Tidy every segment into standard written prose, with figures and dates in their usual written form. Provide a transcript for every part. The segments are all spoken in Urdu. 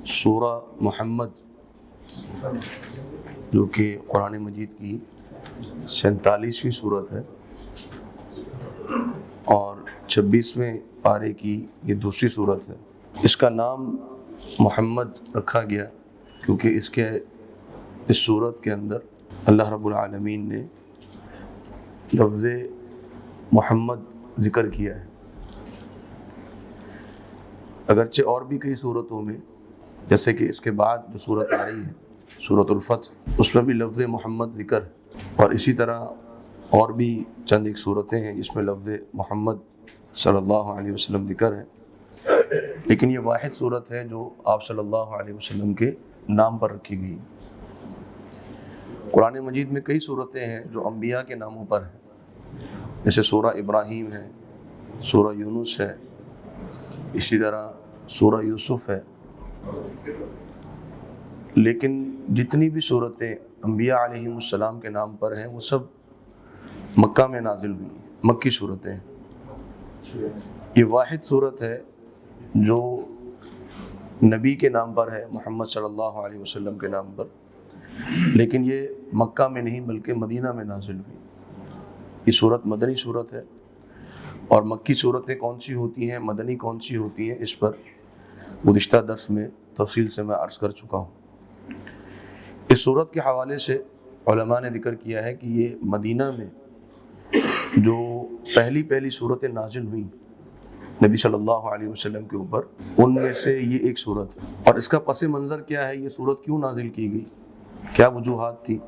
سورہ محمد جو کہ قرآن مجید کی 47ویں صورت ہے اور 26ویں پارے کی یہ دوسری صورت ہے۔ اس کا نام محمد رکھا گیا کیونکہ اس صورت کے اندر اللہ رب العالمین نے لفظ محمد ذکر کیا ہے۔ اگرچہ اور بھی کئی صورتوں میں، جیسے کہ اس کے بعد جو صورت آ رہی ہے سورۃ الفتح، اس میں بھی لفظ محمد ذکر ہے، اور اسی طرح اور بھی چند ایک صورتیں ہیں جس میں لفظ محمد صلی اللہ علیہ وسلم ذکر ہے، لیکن یہ واحد صورت ہے جو آپ صلی اللہ علیہ وسلم کے نام پر رکھی گئی۔ قرآن مجید میں کئی صورتیں ہیں جو انبیاء کے ناموں پر ہیں، جیسے سورہ ابراہیم ہے، سورہ یونس ہے، اسی طرح سورہ یوسف ہے، لیکن جتنی بھی صورتیں انبیاء علیہم السلام کے نام پر ہیں وہ سب مکہ میں نازل ہوئی ہیں، مکی صورتیں ہیں۔ یہ واحد صورت ہے جو نبی کے نام پر ہے، محمد صلی اللہ علیہ وسلم کے نام پر، لیکن یہ مکہ میں نہیں بلکہ مدینہ میں نازل ہوئی۔ یہ صورت مدنی صورت ہے، اور مکی صورتیں کون سی ہوتی ہیں، مدنی کون سی ہوتی ہیں، اس پر گزشتہ درس میں تفصیل سے میں عرض کر چکا ہوں۔ اس صورت کے حوالے سے علماء نے ذکر کیا ہے کہ یہ مدینہ میں جو پہلی صورتیں نازل ہوئیں نبی صلی اللہ علیہ وسلم کے اوپر، ان میں سے یہ ایک صورت ہے۔ اور اس کا پس منظر کیا ہے، یہ صورت کیوں نازل کی گئی، کیا وجوہات تھی؟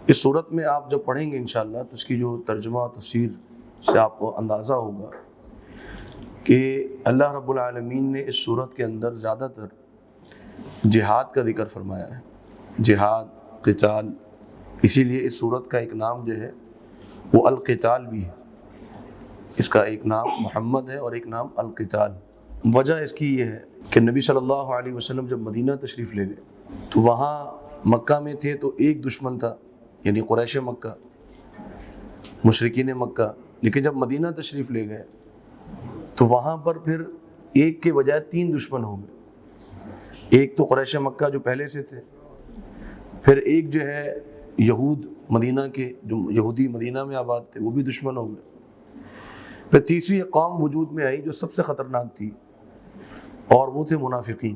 اس صورت میں آپ جب پڑھیں گے انشاءاللہ تو اس کی جو ترجمہ و تفسیر سے آپ کو اندازہ ہوگا کہ اللہ رب العالمین نے اس صورت کے اندر زیادہ تر جہاد کا ذکر فرمایا ہے، جہاد، قتال، اسی لیے اس صورت کا ایک نام جو ہے وہ القتال بھی ہے۔ اس کا ایک نام محمد ہے اور ایک نام القتال۔ وجہ اس کی یہ ہے کہ نبی صلی اللہ علیہ وسلم جب مدینہ تشریف لے گئے تو وہاں مکہ میں تھے تو ایک دشمن تھا، یعنی قریش مکہ، مشرکین مکہ، لیکن جب مدینہ تشریف لے گئے تو وہاں پر پھر ایک کے بجائے 3 دشمن ہو گئے۔ ایک تو قریش مکہ جو پہلے سے تھے، پھر ایک جو ہے یہود مدینہ کے، جو یہودی مدینہ میں آباد تھے، وہ بھی دشمن ہو گئے۔ پھر تیسری قوم وجود میں آئی جو سب سے خطرناک تھی، اور وہ تھے منافقین۔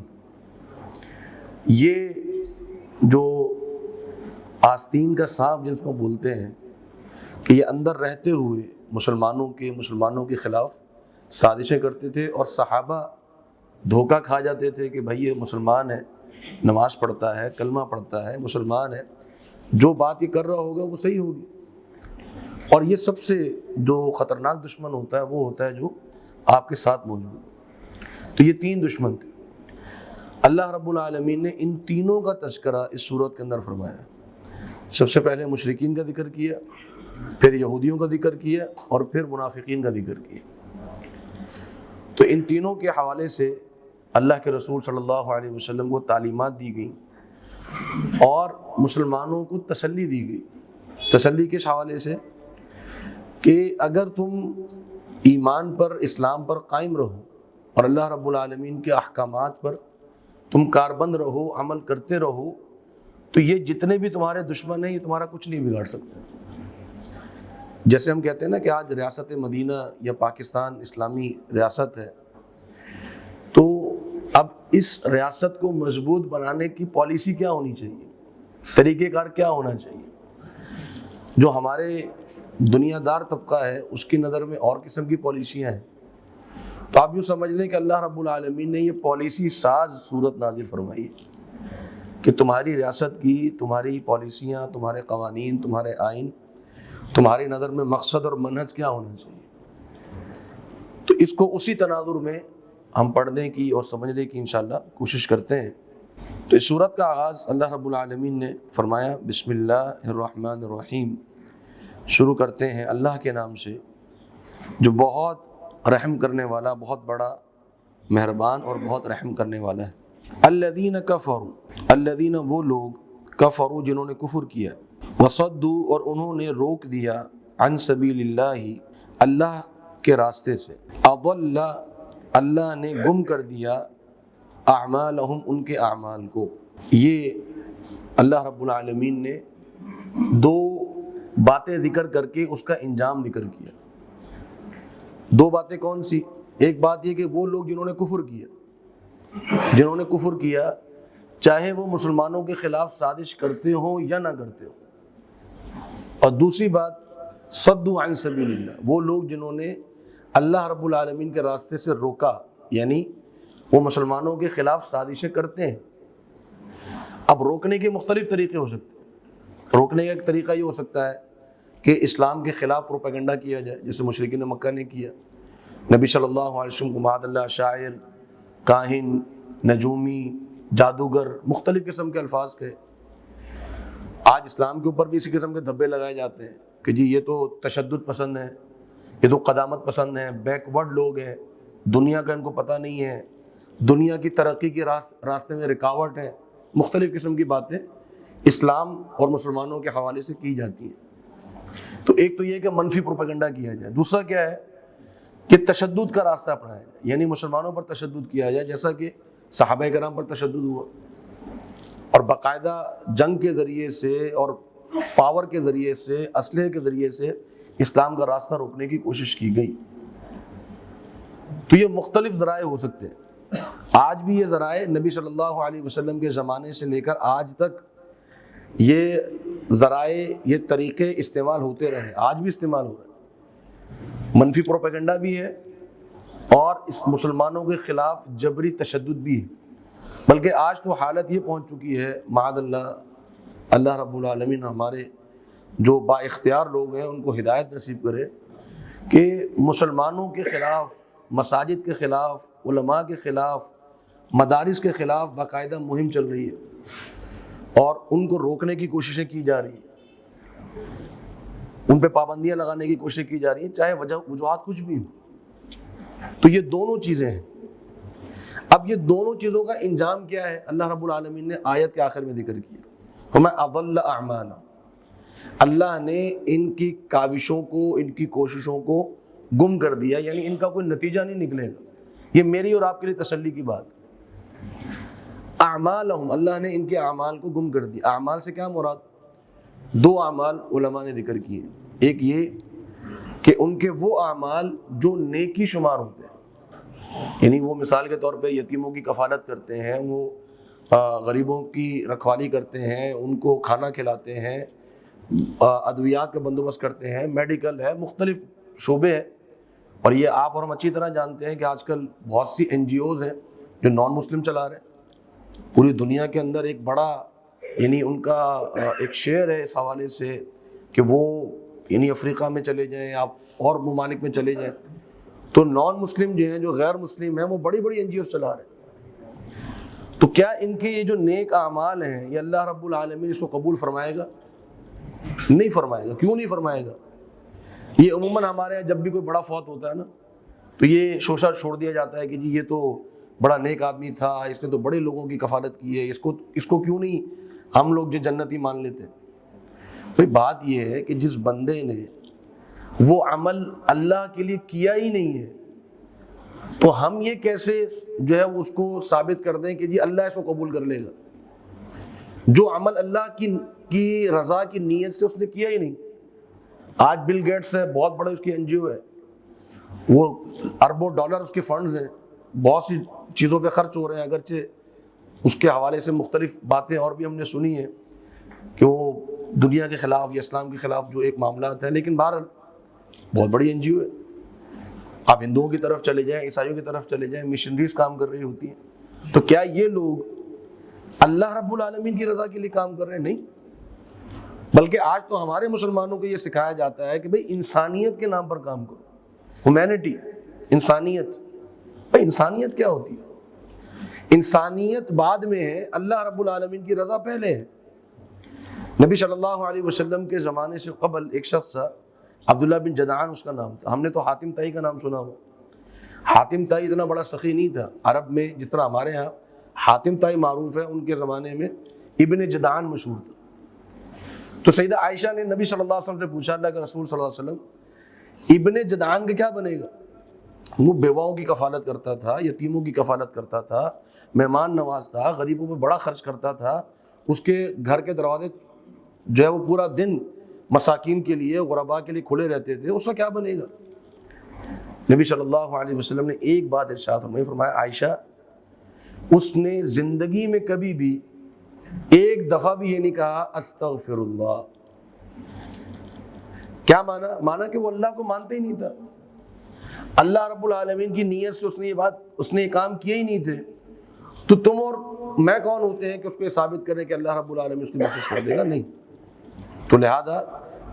یہ جو آستین کا سانپ جن کو بولتے ہیں، کہ یہ اندر رہتے ہوئے مسلمانوں کے خلاف سازشیں کرتے تھے، اور صحابہ دھوکہ کھا جاتے تھے کہ بھائی یہ مسلمان ہے، نماز پڑھتا ہے، کلمہ پڑھتا ہے، مسلمان ہے، جو بات یہ کر رہا ہوگا وہ صحیح ہوگی۔ اور یہ سب سے جو خطرناک دشمن ہوتا ہے وہ ہوتا ہے جو آپ کے ساتھ موجود ہے۔ تو یہ 3 دشمن تھے۔ اللہ رب العالمین نے ان تینوں کا تذکرہ اس صورت کے اندر فرمایا۔ سب سے پہلے مشرکین کا ذکر کیا، پھر یہودیوں کا ذکر کیا، اور پھر منافقین کا ذکر کیا۔ تو ان تینوں کے حوالے سے اللہ کے رسول صلی اللہ علیہ وسلم کو تعلیمات دی گئیں اور مسلمانوں کو تسلی دی گئی۔ تسلی کس حوالے سے؟ کہ اگر تم ایمان پر، اسلام پر قائم رہو اور اللہ رب العالمین کے احکامات پر تم کاربند رہو، عمل کرتے رہو، تو یہ جتنے بھی تمہارے دشمن ہیں یہ تمہارا کچھ نہیں بگاڑ سکتے۔ جیسے ہم کہتے ہیں نا کہ آج ریاست مدینہ یا پاکستان اسلامی ریاست ہے، تو اب اس ریاست کو مضبوط بنانے کی پالیسی کیا ہونی چاہیے، طریقہ کار کیا ہونا چاہیے؟ جو ہمارے دنیا دار طبقہ ہے اس کی نظر میں اور قسم کی پالیسیاں ہیں۔ تو آپ یوں سمجھ لیں کہ اللہ رب العالمین نے یہ پالیسی ساز صورت نازل فرمائی ہے کہ تمہاری ریاست کی، تمہاری پالیسیاں، تمہارے قوانین، تمہارے آئین، تمہاری نظر میں مقصد اور منہج کیا ہونا چاہیے۔ تو اس کو اسی تناظر میں ہم پڑھنے کی اور سمجھنے کی انشاءاللہ کوشش کرتے ہیں۔ تو اس صورت کا آغاز اللہ رب العالمین نے فرمایا، بسم اللہ الرحمن الرحیم، شروع کرتے ہیں اللہ کے نام سے جو بہت رحم کرنے والا، بہت بڑا مہربان اور بہت رحم کرنے والا ہے۔ الذین کفروا، الذین وہ لوگ، کفروا جنہوں نے کفر کیا، وصدوا اور انہوں نے روک دیا، عن سبیل اللہ اللہ کے راستے سے، اضل اللہ نے گم کر دیا، اعمالہم، ان کے اعمال کو۔ یہ اللہ رب العالمین نے دو باتیں ذکر کر کے اس کا انجام ذکر کیا۔ دو باتیں کون سی؟ ایک بات یہ کہ وہ لوگ جنہوں نے کفر کیا چاہے وہ مسلمانوں کے خلاف سازش کرتے ہوں یا نہ کرتے ہوں، اور دوسری بات صدوا عن سبیل اللہ، وہ لوگ جنہوں نے اللہ رب العالمین کے راستے سے روکا، یعنی وہ مسلمانوں کے خلاف سازشیں کرتے ہیں۔ اب روکنے کے مختلف طریقے ہو سکتے ہیں۔ روکنے کا ایک طریقہ یہ ہو سکتا ہے کہ اسلام کے خلاف پروپیگنڈا کیا جائے، جیسے مشرکین مکہ نے کیا۔ نبی صلی اللہ علیہ وسلم کو معاذ اللہ شاعر، کاہن، نجومی، جادوگر، مختلف قسم کے الفاظ کہے۔ آج اسلام کے اوپر بھی اسی قسم کے دھبے لگائے جاتے ہیں کہ جی یہ تو تشدد پسند ہے، یہ تو قدامت پسند ہیں، بیکورڈ لوگ ہیں، دنیا کا ان کو پتہ نہیں ہے، دنیا کی ترقی کے راستے میں رکاوٹ ہے۔ مختلف قسم کی باتیں اسلام اور مسلمانوں کے حوالے سے کی جاتی ہیں۔ تو ایک تو یہ کہ منفی پروپیگنڈا کیا جائے، دوسرا کیا ہے کہ تشدد کا راستہ اپنایا جائے، یعنی مسلمانوں پر تشدد کیا جائے، جیسا کہ صحابہ کرام پر تشدد ہوا، اور باقاعدہ جنگ کے ذریعے سے اور پاور کے ذریعے سے، اسلحے کے ذریعے سے اسلام کا راستہ روکنے کی کوشش کی گئی۔ تو یہ مختلف ذرائع ہو سکتے ہیں۔ آج بھی یہ ذرائع نبی صلی اللہ علیہ وسلم کے زمانے سے لے کر آج تک یہ ذرائع، یہ طریقے استعمال ہوتے رہے، آج بھی استعمال ہو رہے ہیں۔ منفی پروپیگنڈا بھی ہے اور اس مسلمانوں کے خلاف جبری تشدد بھی ہے، بلکہ آج تو حالت یہ پہنچ چکی ہے معاذ اللہ، اللہ رب العالمین ہمارے جو با اختیار لوگ ہیں ان کو ہدایت نصیب کرے، کہ مسلمانوں کے خلاف، مساجد کے خلاف، علماء کے خلاف، مدارس کے خلاف باقاعدہ مہم چل رہی ہے اور ان کو روکنے کی کوششیں کی جا رہی ہیں، ان پہ پابندیاں لگانے کی کوشش کی جا رہی ہیں، چاہے وجوہات کچھ بھی ہو۔ تو یہ دونوں چیزیں ہیں۔ اب یہ دونوں چیزوں کا انجام کیا ہے؟ اللہ رب العالمین نے آیت کے آخر میں ذکر کیا، وَمَا أَضَلَّ أَعْمَالَهُمْ، اللہ نے ان کی کاوشوں کو، ان کی کوششوں کو گم کر دیا، یعنی ان کا کوئی نتیجہ نہیں نکلے گا۔ یہ میری اور آپ کے لیے تسلی کی بات۔ اعمالہم، اللہ نے ان کے اعمال کو گم کر دیا۔ اعمال سے کیا مراد؟ دو اعمال علماء نے ذکر کیے، ایک یہ کہ ان کے وہ اعمال جو نیکی شمار ہوتے ہیں، یعنی وہ مثال کے طور پہ یتیموں کی کفالت کرتے ہیں، وہ غریبوں کی رکھوالی کرتے ہیں، ان کو کھانا کھلاتے ہیں، ادویات کا بندوبست کرتے ہیں، میڈیکل ہے، مختلف شعبے ہیں۔ اور یہ آپ اور ہم اچھی طرح جانتے ہیں کہ آج کل بہت سی NGOs ہیں جو نان مسلم چلا رہے ہیں پوری دنیا کے اندر۔ ایک بڑا یعنی ان کا ایک شعر ہے اس حوالے سے کہ وہ یعنی افریقہ میں چلے جائیں، آپ اور ممالک میں چلے جائیں تو نان مسلم جو ہیں، جو غیر مسلم ہیں، وہ بڑی بڑی NGOs چلا رہے ہیں۔ تو کیا ان کے یہ جو نیک اعمال ہیں یہ اللہ رب العالمین اس کو قبول فرمائے گا؟ نہیں فرمائے گا۔ کیوں نہیں فرمائے گا؟ یہ عموماً ہمارے یہاں جب بھی کوئی بڑا فوت ہوتا ہے نا تو یہ شوشہ چھوڑ دیا جاتا ہے کہ جی یہ تو بڑا نیک آدمی تھا، اس نے تو بڑے لوگوں کی کفالت کی ہے، اس کو کیوں نہیں ہم لوگ جو جنتی مان لیتے۔ بھئی بات یہ ہے کہ جس بندے نے وہ عمل اللہ کے لیے کیا ہی نہیں ہے تو ہم یہ کیسے جو ہے اس کو ثابت کر دیں کہ جی اللہ اس کو قبول کر لے گا؟ جو عمل اللہ کی رضا کی نیت سے اس نے کیا ہی نہیں۔ آج بل گیٹس ہے، بہت بڑے اس کی NGO ہے، وہ اربوں ڈالر اس کے فنڈز ہیں، بہت سی چیزوں پہ خرچ ہو رہے ہیں، اگرچہ اس کے حوالے سے مختلف باتیں اور بھی ہم نے سنی ہیں کہ وہ دنیا کے خلاف یا اسلام کے خلاف جو ایک معاملات ہیں، لیکن بہرحال بہت بڑی NGO ہے۔ آپ ہندوؤں کی طرف چلے جائیں، عیسائیوں کی طرف چلے جائیں، مشنریز کام کر رہی ہوتی ہیں۔ تو کیا یہ لوگ اللہ رب العالمین کی رضا کے لیے کام کر رہے ہیں؟ نہیں، بلکہ آج تو ہمارے مسلمانوں کو یہ سکھایا جاتا ہے کہ بھئی انسانیت کے نام پر کام کرو، ہیومینٹی، انسانیت۔ بھئی انسانیت کیا ہوتی ہے؟ انسانیت بعد میں ہے، اللہ رب العالمین کی رضا پہلے ہے۔ نبی صلی اللہ علیہ وسلم کے زمانے سے قبل ایک شخص تھا، عبداللہ بن جدعان اس کا نام تھا۔ ہم نے تو حاتم طائی کا نام سنا ہو۔ حاتم طائی اتنا بڑا سخی نہیں تھا عرب میں، جس طرح ہمارے ہاں حاتم طائی معروف ہے، ان کے زمانے میں ابن جدعان مشہور تھا۔ تو سیدہ عائشہ نے نبی صلی اللہ علیہ وسلم سے پوچھا، اللہ کے رسول صلی اللہ علیہ وسلم ابن جدعان کا کیا بنے گا؟ وہ بیواؤں کی کفالت کرتا تھا، یتیموں کی کفالت کرتا تھا، مہمان نواز تھا، غریبوں پہ بڑا خرچ کرتا تھا، اس کے گھر کے دروازے جو ہے وہ پورا دن مساکین کے لیے، غرباء کے لیے کھلے رہتے تھے، اس کا کیا بنے گا؟ نبی صلی اللہ علیہ وسلم نے ایک بات ارشاد فرمائی، فرمایا عائشہ اس نے زندگی میں کبھی بھی ایک دفعہ بھی یہ نہیں کہا استغفر اللہ۔ کیا مانا کہ وہ اللہ کو مانتے ہی نہیں تھا، اللہ رب العالمین کی نیت سے اس نے یہ کام کیے ہی نہیں تھے، تو تم اور میں کون ہوتے ہیں کہ اس کو یہ ثابت کریں کہ اللہ رب العالمین اس کی بخشش کر دے گا؟ نہیں۔ تو لہذا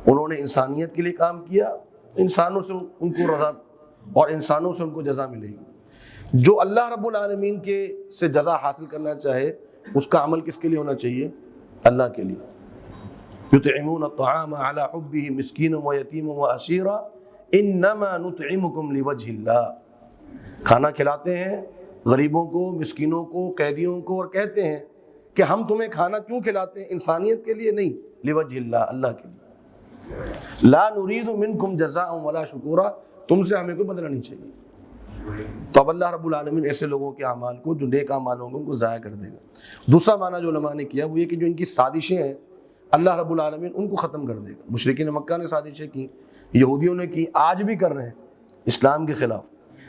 انہوں نے انسانیت کے لیے کام کیا، انسانوں سے ان کو رضا اور انسانوں سے ان کو جزا ملے گی۔ جو اللہ رب العالمین کے سے جزا حاصل کرنا چاہے اس کا عمل کس کے لیے ہونا چاہیے؟ اللہ کے لیے۔ یطعمون الطعام علی حبہ مسکینا ویتیما واسیرا انما نطعمکم لوجہ اللہ، کھانا کھلاتے ہیں غریبوں کو، مسکینوں کو، قیدیوں کو، اور کہتے ہیں کہ ہم تمہیں کھانا کیوں کھلاتے ہیں؟ انسانیت کے لیے نہیں، لوجہ اللہ، اللہ کے لیے۔ لا نرید منکم جزاء ولا شکورا، تم سے ہمیں کوئی بدلہ نہیں چاہیے۔ تو اب اللہ رب العالمین ایسے لوگوں کے اعمال کو، جو نیک اعمال ہوں گے، ان کو ضائع کر دے گا۔ دوسرا معنی جو علماء نے کیا وہ یہ کہ جو ان کی سازشیں ہیں اللہ رب العالمین ان کو ختم کر دے گا۔ مشرکین مکہ نے سازشیں کی، یہودیوں نے کی، آج بھی کر رہے ہیں اسلام کے خلاف،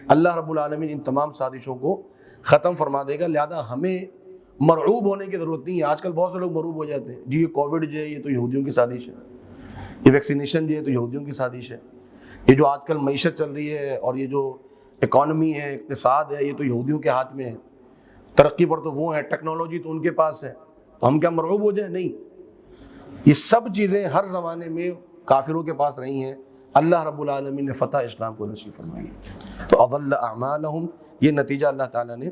اللہ رب العالمین ان تمام سازشوں کو ختم فرما دے گا۔ لہذا ہمیں مرعوب ہونے کی ضرورت نہیں ہے۔ آج کل بہت سے لوگ مرعوب ہو جاتے ہیں، جی یہ کووڈ جو ہے یہ تو یہودیوں کی سازش ہے، یہ ویکسینیشن جو ہے تو یہودیوں کی سازش ہے، یہ جو آج کل معیشت چل رہی ہے اور یہ جو اکانومی ہے، اقتصاد ہے، یہ تو یہودیوں کے ہاتھ میں ہے، ترقی پر تو وہ ہے، ٹیکنالوجی تو ان کے پاس ہے، تو ہم کیا مرعوب ہو جائیں؟ نہیں، یہ سب چیزیں ہر زمانے میں کافروں کے پاس رہی ہیں، اللہ رب العالمین نے فتح اسلام کو نصیب فرمائی۔ تو اضل اعمالہم، یہ نتیجہ اللہ تعالیٰ نے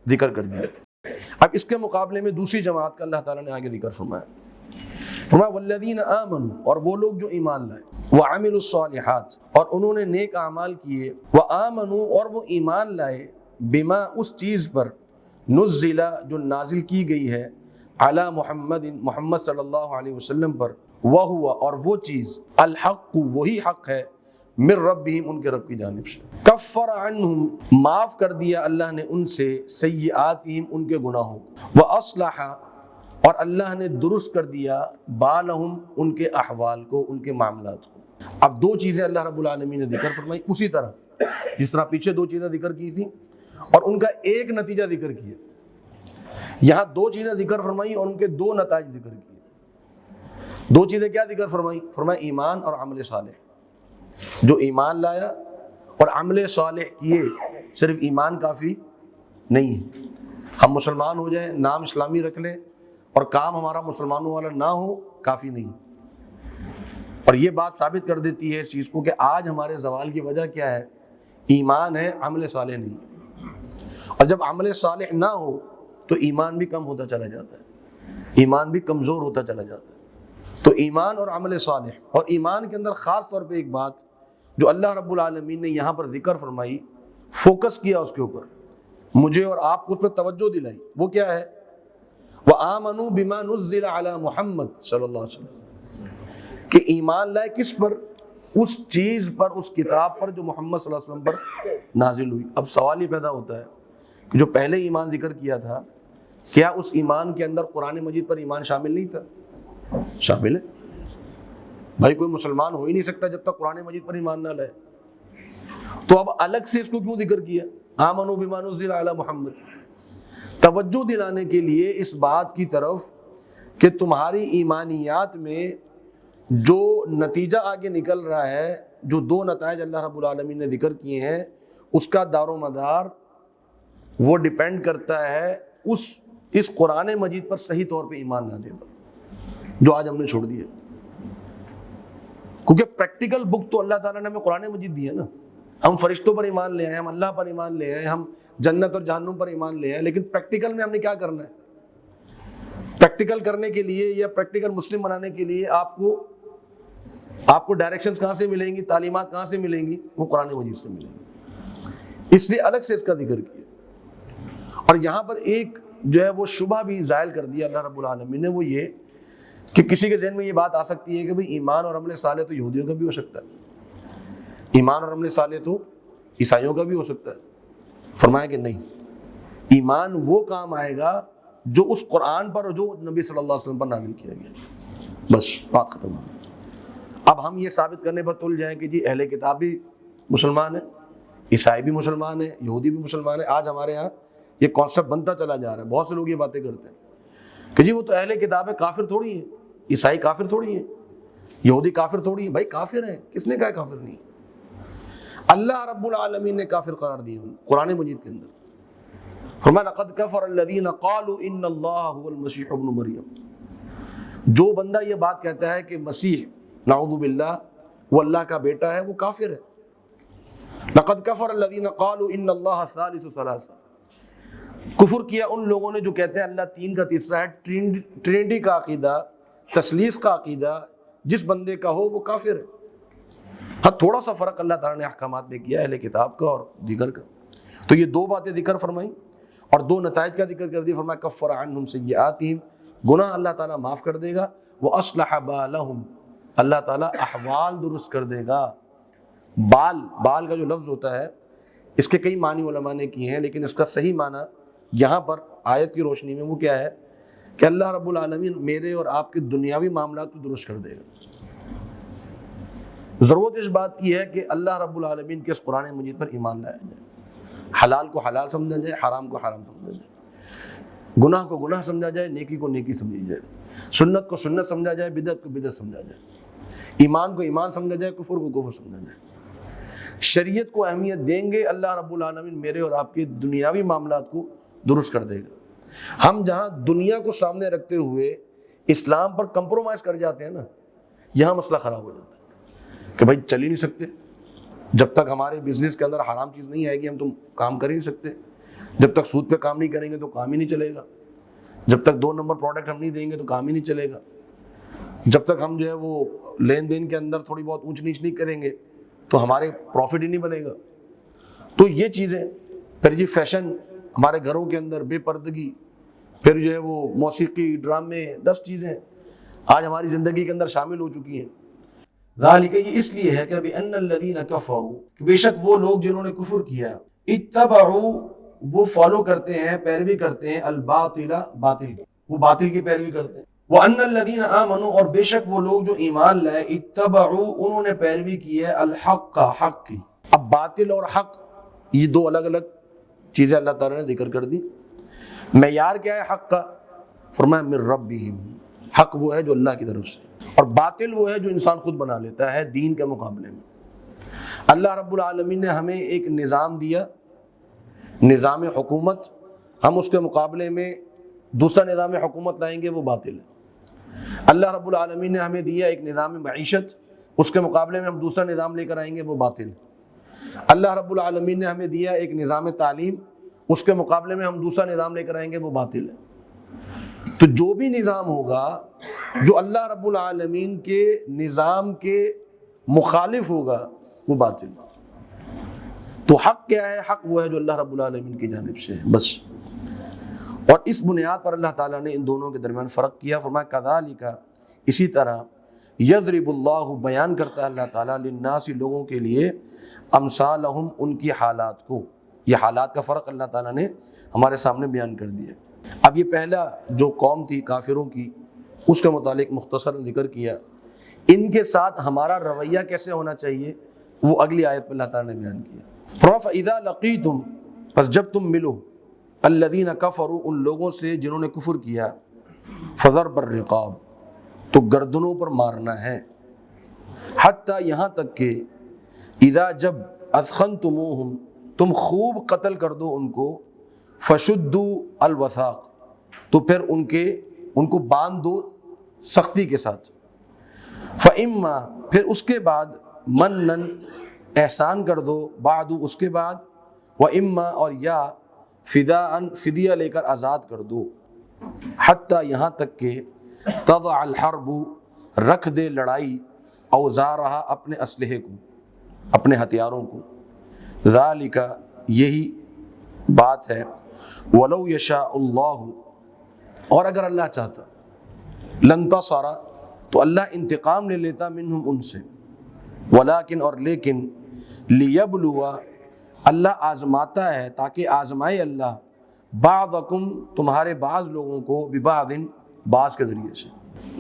ذکر کر دیا۔ اب اس کے مقابلے میں دوسری جماعت کا اللہ تعالیٰ نے آگے ذکر فرمایا والذین آمنوا، اور وہ لوگ جو ایمان لائے، وعملوا الصالحات، اور انہوں نے نیک اعمال کیے، وآمنوا، اور وہ ایمان لائے، بما، اس چیز پر، نزل، جو نازل کی گئی ہے، علی محمد، محمد صلی اللہ علیہ وسلم پر، وہو، اور وہ چیز، الحق، وہی حق ہے، من ربہم، ان کے رب کی جانب سے، کفر عنہم، معاف کر دیا اللہ نے ان سے، سیئاتہم، ان کے گناہوں کو، واصلح، اور اللہ نے درست کر دیا، بالہم، ان کے احوال کو، ان کے معاملات کو۔ اب دو چیزیں اللہ رب العالمین نے ذکر فرمائی، اسی طرح جس طرح پیچھے دو چیزیں ذکر کی تھیں اور ان کا ایک نتیجہ ذکر کیا، یہاں دو چیزیں ذکر فرمائی اور ان کے دو نتائج ذکر کیے۔ دو چیزیں کیا ذکر فرمائی؟ فرمایا ایمان اور عمل صالح۔ جو ایمان لایا اور عمل صالح کیے، صرف ایمان کافی نہیں ہے، ہم مسلمان ہو جائیں، نام اسلامی رکھ لیں اور کام ہمارا مسلمانوں والا نہ ہو، کافی نہیں۔ اور یہ بات ثابت کر دیتی ہے اس چیز کو کہ آج ہمارے زوال کی وجہ کیا ہے؟ ایمان ہے، عمل صالح نہیں۔ اور جب عمل صالح نہ ہو تو ایمان بھی کم ہوتا چلا جاتا ہے، ایمان بھی کمزور ہوتا چلا جاتا ہے۔ تو ایمان اور عمل صالح، اور ایمان کے اندر خاص طور پہ ایک بات جو اللہ رب العالمین نے یہاں پر ذکر فرمائی، فوکس کیا اس کے اوپر، مجھے اور آپ کو اس پر توجہ دلائی، وہ کیا ہے؟ وآمنوا بما نزل علی محمد صلی اللہ علیہ وسلم، کہ ایمان لائے کس پر؟ اس چیز پر، اس کتاب پر جو محمد صلی اللہ علیہ وسلم پر نازل ہوئی۔ اب سوال یہ پیدا ہوتا ہے کہ جو پہلے ایمان ذکر کیا تھا، کیا اس ایمان کے اندر قرآن مجید پر ایمان شامل نہیں تھا؟ شامل ہے بھائی، کوئی مسلمان ہو ہی نہیں سکتا جب تک قرآن مجید پر ایمان نہ لائے، تو اب الگ سے اس کو کیوں ذکر کیا؟ آمنوا بما نزل علی محمد، توجہ دلانے کے لیے اس بات کی طرف کہ تمہاری ایمانیات میں جو نتیجہ آگے نکل رہا ہے، جو دو نتائج اللہ رب العالمین نے ذکر کیے ہیں، اس کا دار و مدار وہ ڈیپینڈ کرتا ہے اس قرآن مجید پر صحیح طور پہ ایمان لانے پر، جو آج ہم نے چھوڑ دیا۔ کیونکہ پریکٹیکل بک تو اللہ تعالیٰ نے ہمیں قرآن مجید دی ہے نا، ہم فرشتوں پر ایمان لے آئے، ہم اللہ پر ایمان لے آئے، ہم جنت اور جہنم پر ایمان لے آئے، لیکن پریکٹیکل میں ہم نے کیا کرنا ہے؟ پریکٹیکل کرنے کے لیے یا پریکٹیکل مسلم بنانے کے لیے آپ کو ڈائریکشنز کہاں سے ملیں گی، تعلیمات کہاں سے ملیں گی؟ وہ قرآن مجید سے ملیں گی۔ اس لیے الگ سے اس کا ذکر کیا۔ اور یہاں پر ایک جو ہے وہ شبہ بھی زائل کر دیا اللہ رب العالمین نے، وہ یہ کہ کسی کے ذہن میں یہ بات آ سکتی ہے کہ بھئی ایمان اور عمل صالح تو یہودیوں کا بھی ہو سکتا ہے، ایمان اور عمل صالح تو عیسائیوں کا بھی ہو سکتا ہے۔ فرمایا کہ نہیں، ایمان وہ کام آئے گا جو اس قرآن پر اور جو نبی صلی اللہ علیہ وسلم پر نازل کیا گیا. بس بات ختم. اب ہم یہ ثابت کرنے پر تل جائیں کہ جی اہل کتاب بھی مسلمان ہیں، عیسائی بھی مسلمان ہیں، یہودی بھی مسلمان ہیں. آج ہمارے ہاں یہ کانسیپٹ بنتا چلا جا رہا ہے. بہت سے لوگ یہ باتیں کرتے ہیں کہ جی وہ تو اہل کتاب ہے، کافر تھوڑی ہیں، عیسائی کافر تھوڑی ہیں، یہودی کافر تھوڑی ہیں. بھائی کافر ہیں، کس نے کہا کافر نہیں؟ اللہ رب العالمین نے کافر قرار دیے قرآن مجید کے اندر. فرمایا لقد کفر الذین قالوا ان اللہ هو المسیح ابن مریم. جو بندہ یہ بات کہتا ہے کہ مسیح نعوذ باللہ وہ اللہ کا بیٹا ہے، وہ کافر ہے. لقد کفر الذین قالوا ان اللہ ثالث ثلاثہ. کفر کیا ان لوگوں نے جو کہتے ہیں اللہ تین کا تیسرا ہے. ٹرینٹی کا عقیدہ، تثلیث کا عقیدہ جس بندے کا ہو وہ کافر ہے. ہاں تھوڑا سا فرق اللہ تعالیٰ نے احکامات میں کیا اہل کتاب کا اور دیگر کا. تو یہ دو باتیں ذکر فرمائیں اور دو نتائج کا ذکر کر دیا. فرمایا کفر عنہم سیئاتہم، گناہ اللہ تعالیٰ معاف کر دے گا. واصلح بالہم، اللہ تعالیٰ احوال درست کر دے گا. بال کا جو لفظ ہوتا ہے اس کے کئی معنی علماء نے کیے ہیں، لیکن اس کا صحیح معنی یہاں پر آیت کی روشنی میں وہ کیا ہے کہ اللہ رب العالمین میرے اور آپ کے دنیاوی معاملات کو درست کر دے گا. ضرورت اس بات کی ہے کہ اللہ رب العالمین کے اس قرآن مجید پر ایمان لایا جائے، حلال کو حلال سمجھا جائے، حرام کو حرام سمجھا جائے، گناہ کو گناہ سمجھا جائے، نیکی کو نیکی سمجھی جائے، سنت کو سنت سمجھا جائے، بدعت کو بدعت سمجھا جائے، ایمان کو ایمان سمجھا جائے، کفر کو کفر سمجھا جائے. شریعت کو اہمیت دیں گے، اللہ رب العالمین میرے اور آپ کے دنیاوی معاملات کو درست کر دے گا. ہم جہاں دنیا کو سامنے رکھتے ہوئے اسلام پر کمپرومائز کر جاتے ہیں نا، یہاں مسئلہ خراب ہو جاتا ہے کہ بھائی چل ہی نہیں سکتے جب تک ہمارے بزنس کے اندر حرام چیز نہیں آئے گی، ہم تو کام کر ہی نہیں سکتے. جب تک سود پہ کام نہیں کریں گے تو کام ہی نہیں چلے گا. جب تک 2 نمبر پروڈکٹ ہم نہیں دیں گے تو کام ہی نہیں چلے گا. جب تک ہم جو ہے وہ لین دین کے اندر تھوڑی بہت اونچ نیچ نہیں کریں گے تو ہمارے پروفٹ ہی نہیں بنے گا. تو یہ چیزیں پھر جی فیشن ہمارے گھروں کے اندر، بے پردگی، پھر جو ہے وہ موسیقی، ڈرامے، 10 چیزیں آج ہماری زندگی کے اندر شامل ہو چکی ہیں. ذالک، یہ اس لیے ہے کہ بِأَنَّ الَّذِينَ كَفَرُوا، کہ بے شک وہ لوگ جنہوں نے کفر کیا، اتبعوا، وہ فالو کرتے ہیں، پیروی کرتے ہیں، الباطل، باطل کی، وہ باطل کی پیروی کرتے ہیں. وَأَنَّ الَّذِينَ آمَنُوا، اور بے شک وہ لوگ جو ایمان لائے، اتبعوا، انہوں نے پیروی کی ہے، الحق، حق کی. اب باطل اور حق یہ دو الگ الگ چیزیں اللہ تعالیٰ نے ذکر کر دی. معیار کیا ہے حق کا؟ فرمایا من ربہم، حق وہ ہے جو اللہ کی طرف سے، اور باطل وہ ہے جو انسان خود بنا لیتا ہے دین کے مقابلے میں. اللہ رب العالمین نے ہمیں ایک نظام دیا، نظام حکومت، ہم اس کے مقابلے میں دوسرا نظام حکومت لائیں گے، وہ باطل ہے. اللہ رب العالمین نے ہمیں دیا ایک نظام معیشت، اس کے مقابلے میں ہم دوسرا نظام لے کر آئیں گے، وہ باطل ہے. اللہ رب العالمین نے ہمیں دیا ایک نظام تعلیم، اس کے مقابلے میں ہم دوسرا نظام لے کر آئیں گے، وہ باطل ہے. تو جو بھی نظام ہوگا جو اللہ رب العالمین کے نظام کے مخالف ہوگا وہ باطل. تو حق کیا ہے؟ حق وہ ہے جو اللہ رب العالمین کی جانب سے ہے، بس. اور اس بنیاد پر اللہ تعالیٰ نے ان دونوں کے درمیان فرق کیا. فرمایا کذالک، اسی طرح، یضرب اللہ، بیان کرتا ہے اللہ تعالیٰ، للناس، لوگوں کے لیے، امثالہم، ان کی حالات کو. یہ حالات کا فرق اللہ تعالیٰ نے ہمارے سامنے بیان کر دیا. اب یہ پہلا جو قوم تھی کافروں کی، اس کے متعلق مختصر ذکر کیا. ان کے ساتھ ہمارا رویہ کیسے ہونا چاہیے وہ اگلی آیت میں اللہ تعالیٰ نے بیان کیا. فرمایا فَإِذَا لَقِيتُمْ، پس جب تم ملو، الَّذِينَ كَفَرُوا، ان لوگوں سے جنہوں نے کفر کیا، فَضَرْبَ الرِّقَابِ، تو گردنوں پر مارنا ہے، حتیٰ، یہاں تک کہ، اذا، جب، اثخنتموہم، تم خوب قتل کر دو ان کو، فشدوا الوثاق، تو پھر ان کو باندھ دو سختی کے ساتھ. فاما، پھر اس کے بعد، منن، احسان کر دو، بعد، اس کے بعد، واما، اور یا، فداء، فدیہ لے کر آزاد کر دو، حتیٰ، یہاں تک کہ، تضع الحرب، رکھ دے لڑائی، اوزارہا، اپنے اسلحے کو، اپنے ہتھیاروں کو. ذالک، یہی بات ہے، ولو یشاء اللہ، اور اگر اللہ چاہتا، لانتصر، تو اللہ انتقام لے لیتا، منہم، ان سے، ولیکن، اور لیکن، لیبلوا، اللہ آزماتا ہے تاکہ آزمائے اللہ، بعضکم تمہارے بعض لوگوں کو ببعض بعض کے ذریعے سے،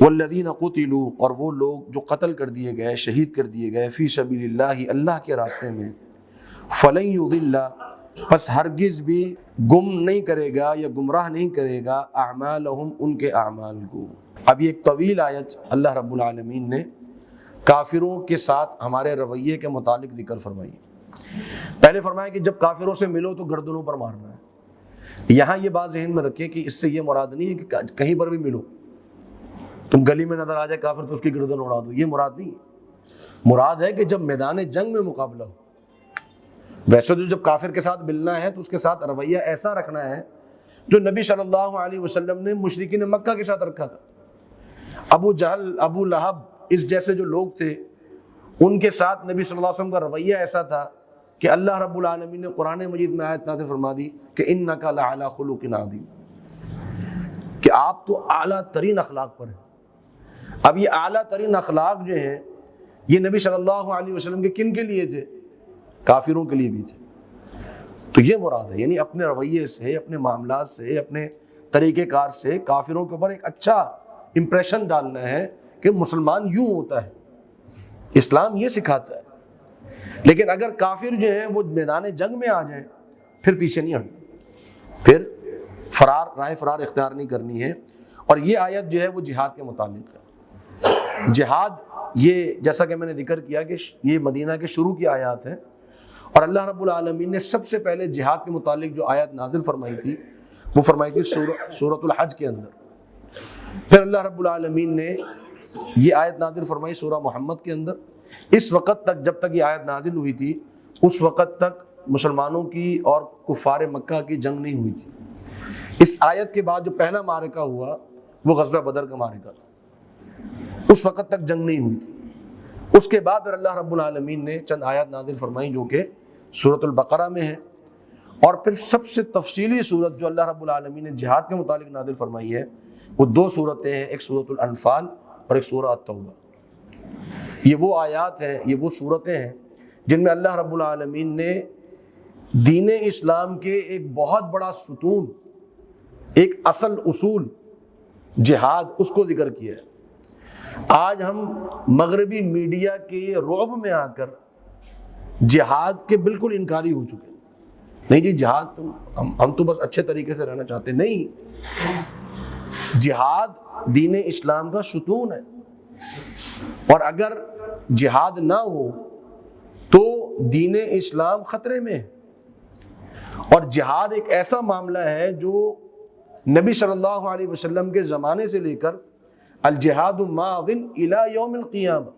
والذین قتلوا اور وہ لوگ جو قتل کر دیے گئے، شہید کر دیے گئے، فی سبیل اللہ اللہ کے راستے میں، فلن یضل پس ہرگز بھی گم نہیں کرے گا یا گمراہ نہیں کرے گا اعمالہم ان کے اعمال کو۔ اب یہ ایک طویل آیت اللہ رب العالمین نے کافروں کے ساتھ ہمارے رویے کے متعلق ذکر فرمائی۔ پہلے فرمایا کہ جب کافروں سے ملو تو گردنوں پر مارنا ہے۔ یہاں یہ بات ذہن میں رکھیں کہ اس سے یہ مراد نہیں ہے کہ کہیں پر بھی ملو، تم گلی میں نظر آ جائے کافر تو اس کی گردن اڑا دو، یہ مراد نہیں ہے۔ مراد ہے کہ جب میدان جنگ میں مقابلہ ہو، ویسے تو جب کافر کے ساتھ ملنا ہے تو اس کے ساتھ رویہ ایسا رکھنا ہے جو نبی صلی اللہ علیہ وسلم نے مشرکین مکہ کے ساتھ رکھا تھا۔ ابو جہل، ابو لہب، اس جیسے جو لوگ تھے ان کے ساتھ نبی صلی اللہ علیہ وسلم کا رویہ ایسا تھا کہ اللہ رب العالمین نے قرآن مجید میں آیت نازل فرما دی کہ انک لعلی خلق عظیم، کہ آپ تو اعلیٰ ترین اخلاق پر ہیں۔ اب یہ اعلیٰ ترین اخلاق جو ہیں یہ نبی صلی اللہ علیہ وسلم کے کن کے لیے تھے؟ کافروں کے لیے بھی تھے۔ تو یہ مراد ہے، یعنی اپنے رویے سے، اپنے معاملات سے، اپنے طریقہ کار سے کافروں کے اوپر ایک اچھا امپریشن ڈالنا ہے کہ مسلمان یوں ہوتا ہے، اسلام یہ سکھاتا ہے۔ لیکن اگر کافر جو ہیں وہ میدان جنگ میں آ جائیں پھر پیچھے نہیں ہٹنا، پھر راہ فرار اختیار نہیں کرنی ہے۔ اور یہ آیت جو ہے وہ جہاد کے متعلق ہے۔ جہاد یہ جیسا کہ میں نے ذکر کیا کہ یہ مدینہ کے شروع کی آیات ہیں، اور اللہ رب العالمین نے سب سے پہلے جہاد کے متعلق جو آیت نازل فرمائی تھی وہ فرمائی تھی سورۃ الحج کے اندر۔ پھر اللہ رب العالمین نے یہ آیت نازل فرمائی سورہ محمد کے اندر۔ اس وقت تک، جب تک یہ آیت نازل ہوئی تھی، اس وقت تک مسلمانوں کی اور کفار مکہ کی جنگ نہیں ہوئی تھی۔ اس آیت کے بعد جو پہلا معرکہ ہوا وہ غزوہ بدر کا معرکہ تھا، اس وقت تک جنگ نہیں ہوئی تھی۔ اس کے بعد پھر اللہ رب العالمین نے چند آیات نازل فرمائی جو کہ سورۃ البقرہ میں ہے، اور پھر سب سے تفصیلی صورت جو اللہ رب العالمین نے جہاد کے متعلق نازل فرمائی ہے وہ دو صورتیں ہیں، ایک سورۃ الانفال اور ایک سورہ التوبہ۔ یہ وہ آیات ہیں، یہ وہ صورتیں ہیں جن میں اللہ رب العالمین نے دین اسلام کے ایک بہت بڑا ستون، ایک اصل اصول جہاد، اس کو ذکر کیا ہے۔ آج ہم مغربی میڈیا کے رعب میں آ کر جہاد کے بالکل انکاری ہو چکے ہیں۔ نہیں جی جہاد ہم تو بس اچھے طریقے سے رہنا چاہتے ہیں، نہیں، جہاد دین اسلام کا ستون ہے، اور اگر جہاد نہ ہو تو دین اسلام خطرے میں ہے۔ اور جہاد ایک ایسا معاملہ ہے جو نبی صلی اللہ علیہ وسلم کے زمانے سے لے کر الجہاد ماض الی یوم القیامہ،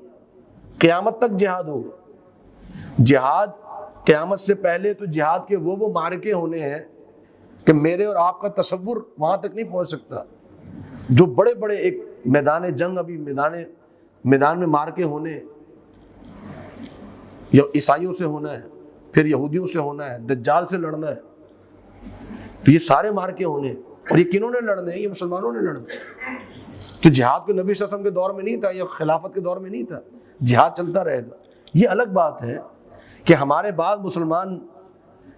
قیامت تک جہاد ہوگا۔ جہاد قیامت سے پہلے تو جہاد کے وہ معرکے ہونے ہیں کہ میرے اور آپ کا تصور وہاں تک نہیں پہنچ سکتا، جو بڑے بڑے ایک میدان جنگ، ابھی میدان میں معرکے ہونے، یا عیسائیوں سے ہونا ہے، پھر یہودیوں سے ہونا ہے، دجال سے لڑنا ہے، تو یہ سارے معرکے ہونے ہیں۔ اور یہ کنہوں نے لڑنے ہیں؟ یہ مسلمانوں نے لڑنا ہے۔ تو جہاد کو نبی صلی اللہ علیہ وسلم کے دور میں نہیں تھا، یا خلافت کے دور میں نہیں تھا، جہاد چلتا رہے گا۔ یہ الگ بات ہے کہ ہمارے بعض مسلمان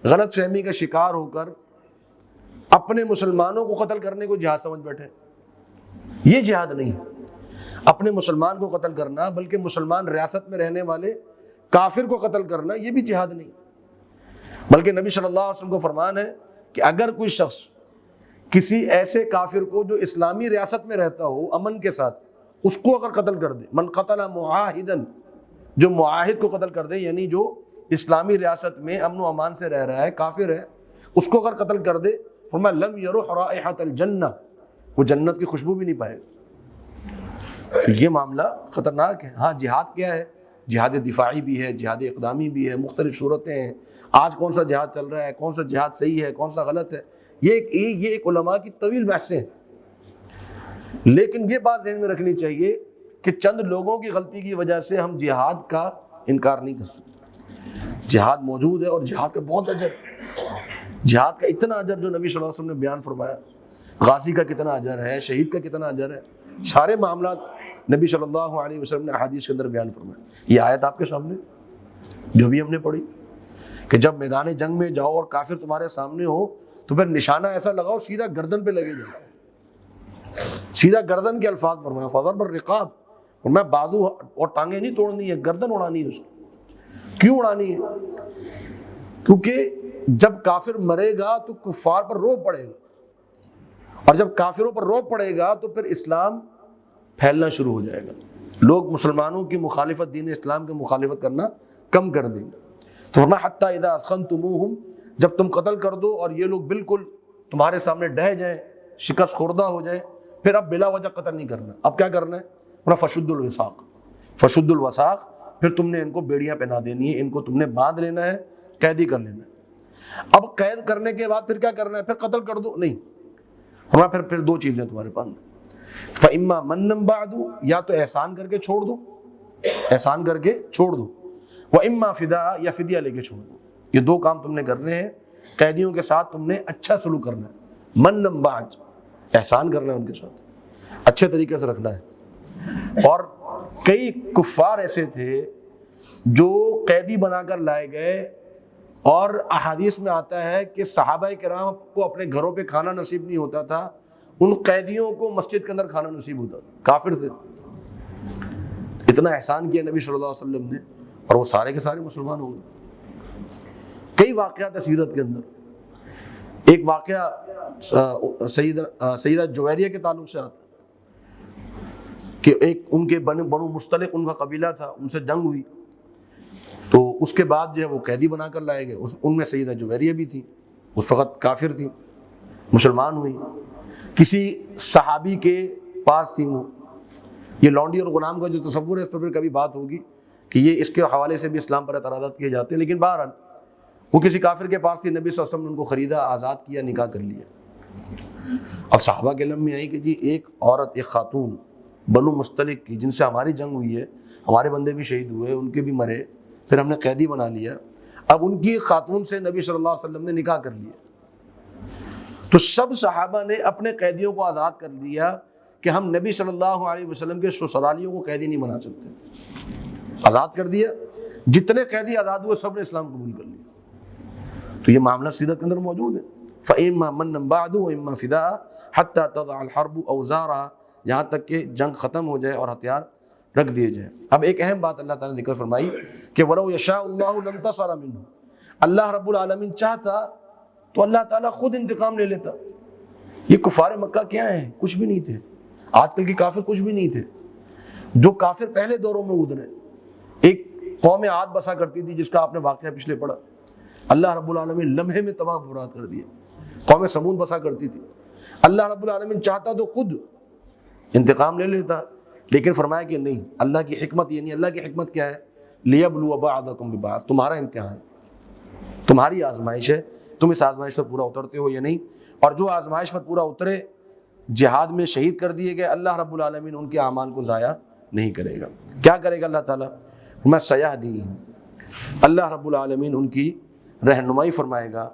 غلط فہمی کا شکار ہو کر اپنے مسلمانوں کو قتل کرنے کو جہاد سمجھ بیٹھے۔ یہ جہاد نہیں، اپنے مسلمان کو قتل کرنا، بلکہ مسلمان ریاست میں رہنے والے کافر کو قتل کرنا، یہ بھی جہاد نہیں۔ بلکہ نبی صلی اللہ علیہ وسلم کو فرمان ہے کہ اگر کوئی شخص کسی ایسے کافر کو جو اسلامی ریاست میں رہتا ہو امن کے ساتھ، اس کو اگر قتل کر دے، من قتل معاہدن، جو معاہد کو قتل کر دے، یعنی جو اسلامی ریاست میں امن و امان سے رہ رہا ہے، کافر ہے، اس کو اگر قتل کر دے، فرمایا لم یرح رائحۃ الجنہ، وہ جنت کی خوشبو بھی نہیں پائے گا۔ یہ معاملہ خطرناک ہے۔ ہاں جہاد کیا ہے؟ جہاد دفاعی بھی ہے، جہاد اقدامی بھی ہے، مختلف صورتیں ہیں۔ آج کون سا جہاد چل رہا ہے، کون سا جہاد صحیح ہے، کون سا غلط ہے، یہ ایک علماء کی طویل بحثیں ہیں۔ لیکن یہ بات ذہن میں رکھنی چاہیے کہ چند لوگوں کی غلطی کی وجہ سے ہم جہاد کا انکار نہیں کر سکتے۔ جہاد موجود ہے، اور جہاد کا بہت اجر ہے۔ جہاد کا اتنا اجر جو نبی صلی اللہ علیہ وسلم نے بیان فرمایا، غازی کا کتنا اجر ہے، شہید کا کتنا اجر ہے، سارے معاملات نبی صلی اللہ علیہ وسلم نے احادیث کے اندر بیان فرمایا۔ یہ آیت آپ کے سامنے جو بھی ہم نے پڑھی کہ جب میدان جنگ میں جاؤ اور کافر تمہارے سامنے ہو تو پھر نشانہ ایسا لگاؤ سیدھا گردن پہ لگے جائے، سیدھا گردن کے الفاظ فرمایا، فضرب الرقاب، اور میں بازو اور ٹانگیں نہیں توڑنی ہے، گردن اڑانی ہے اس کو۔ کیوں اڑانی ہے؟ کیونکہ جب کافر مرے گا تو کفار پر رعب پڑے گا، اور جب کافروں پر رعب پڑے گا تو پھر اسلام پھیلنا شروع ہو جائے گا، لوگ مسلمانوں کی مخالفت، دین اسلام کی مخالفت کرنا کم کر دیں گے۔ تو فرمایا حتی اذا اثخنتموہم، جب تم قتل کر دو اور یہ لوگ بالکل تمہارے سامنے ڈہ جائیں، شکست خوردہ ہو جائیں، پھر اب بلا وجہ قتل نہیں کرنا، اب کیا کرنا ہے؟ فشد الوثاق، فشد الوثاق، پھر تم نے ان کو بیڑیاں پہنا دینی ہے، ان کو تم نے باندھ لینا ہے، قیدی کر لینا ہے۔ اب قید کرنے کے بعد پھر کیا کرنا ہے؟ پھر قتل کر دو؟ نہیں، فرمایا پھر دو چیزیں تمہارے پاس، فَإِمَّا مَنًّا بَعْدُ، یا تو احسان کر کے چھوڑ دو، احسان کر کے چھوڑ دو، وَإِمَّا فِدَاء، یا فدیہ لے کے چھوڑ دو۔ یہ دو کام تم نے کرنے ہیں، قیدیوں کے ساتھ تم نے اچھا سلوک کرنا ہے، مَنًّا بَعْدُ، احسان کرنا ہے ان کے ساتھ، اچھے طریقے سے رکھنا ہے۔ اور کئی کفار ایسے تھے جو قیدی بنا کر لائے گئے، اور احادیث میں آتا ہے کہ صحابہ کرام کو اپنے گھروں پہ کھانا نصیب نہیں ہوتا تھا، ان قیدیوں کو مسجد کے اندر کھانا نصیب ہوتا تھا، کافر تھے۔ اتنا احسان کیا نبی صلی اللہ علیہ وسلم نے، اور وہ سارے کے سارے مسلمان ہو گئے۔ کئی واقعات سیرت کے اندر، ایک واقعہ سیدہ جویریہ کے تعلق سے آتا ہے کہ ایک ان کے بنو مستلق ان کا قبیلہ تھا، ان سے جنگ ہوئی، تو اس کے بعد جو ہے وہ قیدی بنا کر لائے گئے، ان میں سیدہ جویریہ بھی تھی، اس وقت کافر تھی، مسلمان ہوئی، کسی صحابی کے پاس تھی وہ۔ یہ لونڈی اور غلام کا جو تصور ہے اس پر پھر کبھی بات ہوگی کہ یہ اس کے حوالے سے بھی اسلام پر اعتراضات کیے جاتے ہیں، لیکن بہرحال وہ کسی کافر کے پاس تھی، نبی صلی اللہ علیہ وسلم نے ان کو خریدا، آزاد کیا، نکاح کر لیا۔ اب صحابہ کے علم میں آئی کہ جی ایک عورت، ایک خاتون بنو مستلق کی، جن سے ہماری جنگ ہوئی ہے، ہمارے بندے بھی شہید ہوئے، ان کے بھی مرے، پھر ہم نے قیدی بنا لیا، اب ان کی خاتون سے نبی صلی اللہ علیہ وسلم نے نکاح کر لیا۔ تو سب صحابہ نے اپنے قیدیوں کو آزاد کر دیا کہ ہم نبی صلی اللہ علیہ وسلم کے سسرالیوں کو قیدی نہیں بنا سکتے، آزاد کر دیا۔ جتنے قیدی آزاد ہوئے سب نے اسلام قبول کر لیا۔ تو یہ معاملہ سیرت کے اندر موجود ہے، فَإِمَّا مَنًّا بَعْدُ وَإِمَّا فِدَاءَ حَتَّى تَضَعَ الْحَرْبُ أَوْزَارَهَا، یہاں تک کہ جنگ ختم ہو جائے اور ہتھیار رکھ دیے جائیں۔ اب ایک اہم بات اللہ تعالیٰ نے ذکر فرمائی کہ وَلَوْ يَشَاءُ اللَّهُ لَانتَصَرَ مِنْهُمْ، اللہ رب العالمین چاہتا تو اللہ تعالیٰ خود انتقام لے لیتا۔ یہ کفار مکہ کیا ہیں؟ کچھ بھی نہیں تھے، آج کل کے کافر کچھ بھی نہیں تھے۔ جو کافر پہلے دوروں میں ادھر ہیں، ایک قوم عاد بسا کرتی تھی جس کا آپ نے واقعہ پچھلے پڑھا، اللہ رب العالمین لمحے میں تباہ برباد کر دیا۔ قوم سمود بسا کرتی تھی، اللہ رب العالمین چاہتا تو خود انتقام لے لیتا، لیکن فرمایا کہ نہیں، اللہ کی حکمت یہ نہیں۔ اللہ کی حکمت کیا ہے؟ لِيَبْلُوَ بَعْضَكُمْ بِبَعْضٍ، تمہارا امتحان، تمہاری آزمائش ہے، تم اس آزمائش پر پورا اترتے ہو یا نہیں۔ اور جو آزمائش پر پورا اترے، جہاد میں شہید کر دیے گئے، اللہ رب العالمین ان کے اعمال کو ضائع نہیں کرے گا۔ کیا کرے گا اللہ تعالیٰ؟ میں سَيَهْدِيهِمْ، اللہ رب العالمین ان کی رہنمائی فرمائے گا،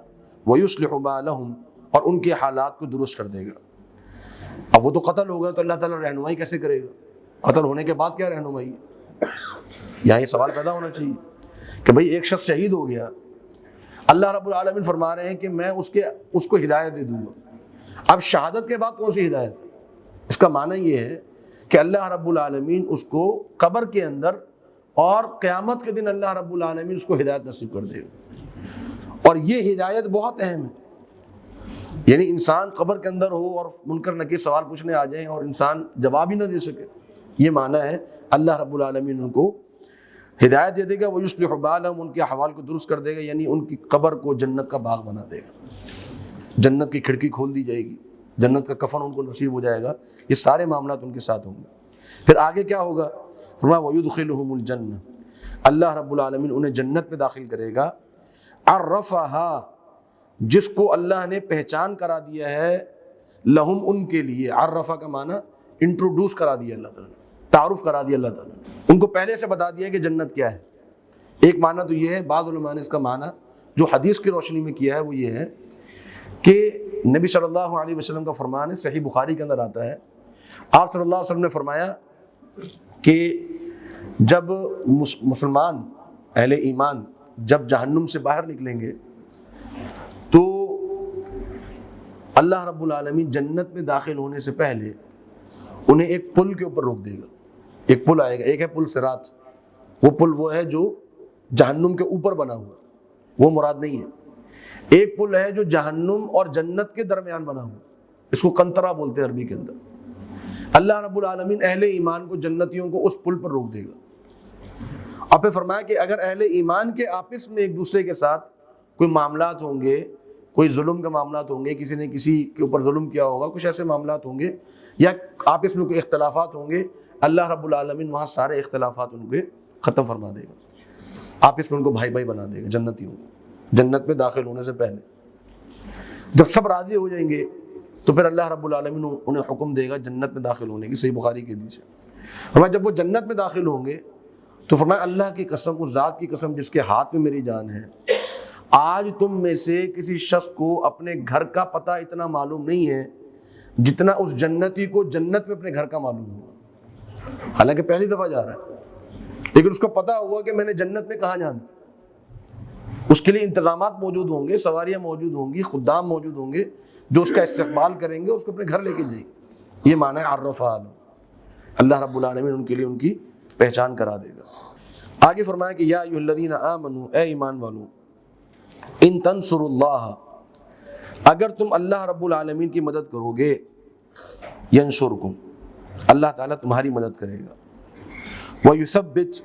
وَيُصْلِحُ بَالَهُمْ، اور ان کے حالات کو درست کر دے گا۔ اب وہ تو قتل ہو گیا تو اللہ تعالیٰ رہنمائی کیسے کرے گا؟ قتل ہونے کے بعد کیا رہنمائی؟ یہاں یہ سوال پیدا ہونا چاہیے کہ بھئی ایک شخص شہید ہو گیا، اللہ رب العالمین فرما رہے ہیں کہ میں اس کو ہدایت دے دوں گا۔ اب شہادت کے بعد کون سی ہدایت؟ اس کا معنی یہ ہے کہ اللہ رب العالمین اس کو قبر کے اندر اور قیامت کے دن اللہ رب العالمین اس کو ہدایت نصیب کر دے گا۔ اور یہ ہدایت بہت اہم ہے، یعنی انسان قبر کے اندر ہو اور منکر نکیر سوال پوچھنے آ جائیں اور انسان جواب ہی نہ دے سکے، یہ معنی ہے اللہ رب العالمین ان کو ہدایت دے دے گا، وَيُصْلِحُ بَالَهُمْ، ان کے احوال کو درست کر دے گا، یعنی ان کی قبر کو جنت کا باغ بنا دے گا، جنت کی کھڑکی کھول دی جائے گی، جنت کا کفن ان کو نصیب ہو جائے گا۔ یہ سارے معاملات ان کے ساتھ ہوں گے۔ پھر آگے کیا ہوگا؟ فرمایا وَيُدْخِلُهُمُ الْجَنَّةَ، اللہ رب العالمین انہیں جنت میں داخل کرے گا، عرفہا، جس کو اللہ نے پہچان کرا دیا ہے، لہم، ان کے لیے، عرفہ کا معنی انٹروڈیوس کرا دیا اللہ تعالیٰ نے، تعارف کرا دیا اللہ تعالیٰ نے، ان کو پہلے سے بتا دیا کہ جنت کیا ہے۔ ایک معنی تو یہ ہے، بعض علماء نے اس کا معنی جو حدیث کی روشنی میں کیا ہے وہ یہ ہے کہ نبی صلی اللہ علیہ وسلم کا فرمان ہے، صحیح بخاری کے اندر آتا ہے، آپ صلی اللہ علیہ وسلم نے فرمایا کہ جب مسلمان اہل ایمان جب جہنم سے باہر نکلیں گے تو اللہ رب العالمین جنت میں داخل ہونے سے پہلے انہیں ایک پل کے اوپر روک دے گا. ایک پل آئے گا, ایک ہے پل صراط, وہ پل وہ ہے جو جہنم کے اوپر بنا ہوا, وہ مراد نہیں ہے. ایک پل ہے جو جہنم اور جنت کے درمیان بنا ہوا, اس کو قنطرہ بولتے ہیں عربی کے اندر. اللہ رب العالمین اہل ایمان کو, جنتیوں کو اس پل پر روک دے گا. اور پھر فرمایا کہ اگر اہل ایمان کے آپس میں ایک دوسرے کے ساتھ کوئی معاملات ہوں گے, کوئی ظلم کے معاملات ہوں گے, کسی نے کسی کے اوپر ظلم کیا ہوگا, کچھ ایسے معاملات ہوں گے, یا آپس میں کوئی اختلافات ہوں گے, اللہ رب العالمین وہاں سارے اختلافات ان کے ختم فرما دے گا, آپس میں ان کو بھائی بھائی بنا دے گا جنتیوں کو, جنت میں داخل ہونے سے پہلے. جب سب راضی ہو جائیں گے تو پھر اللہ رب العالمین انہیں حکم دے گا جنت میں داخل ہونے کی. صحیح بخاری کے حدیث ہے. فرمایا جب وہ جنت میں داخل ہوں گے تو فرمایا اللہ کی قسم, اس ذات کی قسم جس کے ہاتھ میں میری جان ہے, آج تم میں سے کسی شخص کو اپنے گھر کا پتہ اتنا معلوم نہیں ہے جتنا اس جنتی کو جنت میں اپنے گھر کا معلوم ہوگا. حالانکہ پہلی دفعہ جا رہا ہے, لیکن اس کو پتہ ہوا کہ میں نے جنت میں کہاں جانا. اس کے لیے انتظامات موجود ہوں گے, سواریاں موجود ہوں گی, خدام موجود ہوں گے جو اس کا استقبال کریں گے, اس کو اپنے گھر لے کے جائیں گے. یہ معنی ہے عرفہ, اللہ رب العالمین ان کے لیے ان کی پہچان کرا دے گا. آگے فرمایا کہ یا ایھا الذین آمنوا, اے ایمان والو, ان تنصروا اللہ, اگر تم اللہ رب العالمین کی مدد کرو گے, ینصرکم, اللہ تعالیٰ تمہاری مدد کرے گا, ویثبت,